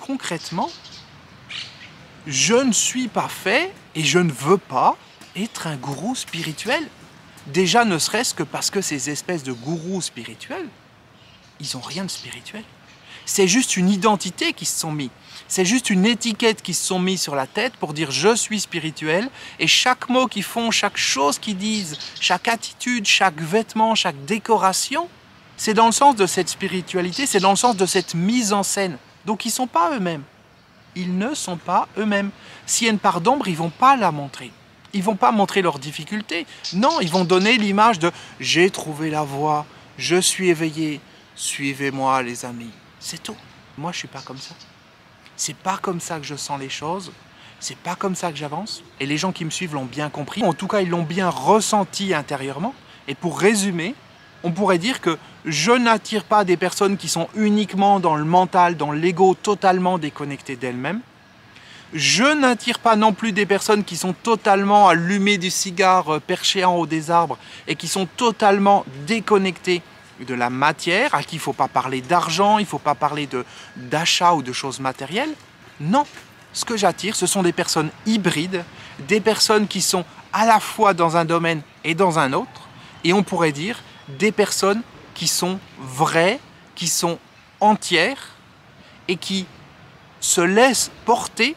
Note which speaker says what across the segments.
Speaker 1: concrètement, je ne suis pas fait et je ne veux pas être un gourou spirituel. Déjà, ne serait-ce que parce que ces espèces de gourous spirituels, ils n'ont rien de spirituel. C'est juste une identité qui se sont mis. C'est juste une étiquette qui se sont mis sur la tête pour dire je suis spirituel, et chaque mot qu'ils font, chaque chose qu'ils disent, chaque attitude, chaque vêtement, chaque décoration, c'est dans le sens de cette spiritualité, c'est dans le sens de cette mise en scène. Donc ils ne sont pas eux-mêmes. Ils ne sont pas eux-mêmes. S'il y a une part d'ombre, ils ne vont pas la montrer. Ils ne vont pas montrer leurs difficultés. Non, ils vont donner l'image de « j'ai trouvé la voie, je suis éveillé, suivez-moi les amis ». C'est tout. Moi, je ne suis pas comme ça. C'est pas comme ça que je sens les choses. C'est pas comme ça que j'avance. Et les gens qui me suivent l'ont bien compris. En tout cas, ils l'ont bien ressenti intérieurement. Et pour résumer, on pourrait dire que je n'attire pas des personnes qui sont uniquement dans le mental, dans l'ego, totalement déconnectées d'elles-mêmes. Je n'attire pas non plus des personnes qui sont totalement allumées du cigare, perchées en haut des arbres et qui sont totalement déconnectées de la matière, à qui il ne faut pas parler d'argent, il ne faut pas parler d'achat ou de choses matérielles. Non, ce que j'attire, ce sont des personnes hybrides, des personnes qui sont à la fois dans un domaine et dans un autre, et on pourrait dire des personnes qui sont vraies, qui sont entières et qui se laissent porter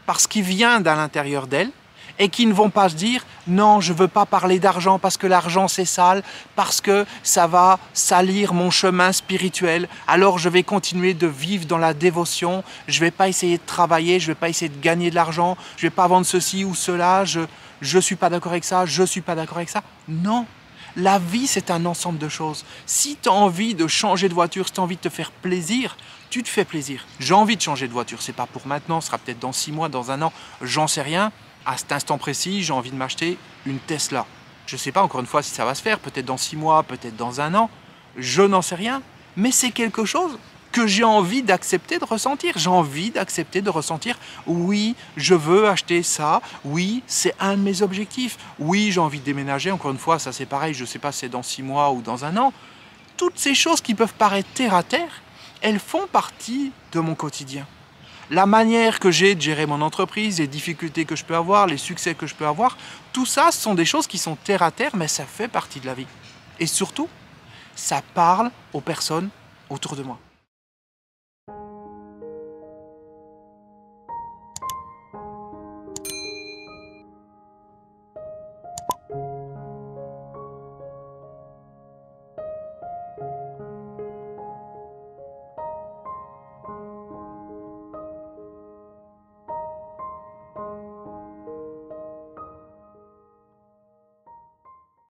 Speaker 1: par ce qui vient d'à l'intérieur d'elles et qui ne vont pas se dire « non, je ne veux pas parler d'argent parce que l'argent c'est sale, parce que ça va salir mon chemin spirituel, alors je vais continuer de vivre dans la dévotion, je ne vais pas essayer de travailler, je ne vais pas essayer de gagner de l'argent, je ne vais pas vendre ceci ou cela, je ne suis pas d'accord avec ça, je ne suis pas d'accord avec ça. » Non, la vie c'est un ensemble de choses. Si tu as envie de changer de voiture, si tu as envie de te faire plaisir, tu te fais plaisir. J'ai envie de changer de voiture, c'est pas pour maintenant, ce sera peut-être dans 6 mois, dans 1 an, j'en sais rien. À cet instant précis, j'ai envie de m'acheter une Tesla. Je ne sais pas encore une fois si ça va se faire, peut-être dans 6 mois, peut-être dans 1 an. Je n'en sais rien, mais c'est quelque chose que j'ai envie d'accepter de ressentir. J'ai envie d'accepter de ressentir, oui, je veux acheter ça, oui, c'est un de mes objectifs. Oui, j'ai envie de déménager, encore une fois, ça c'est pareil, je ne sais pas si c'est dans 6 mois ou dans 1 an. Toutes ces choses qui peuvent paraître terre à terre, elles font partie de mon quotidien. La manière que j'ai de gérer mon entreprise, les difficultés que je peux avoir, les succès que je peux avoir, tout ça, ce sont des choses qui sont terre à terre, mais ça fait partie de la vie. Et surtout, ça parle aux personnes autour de moi.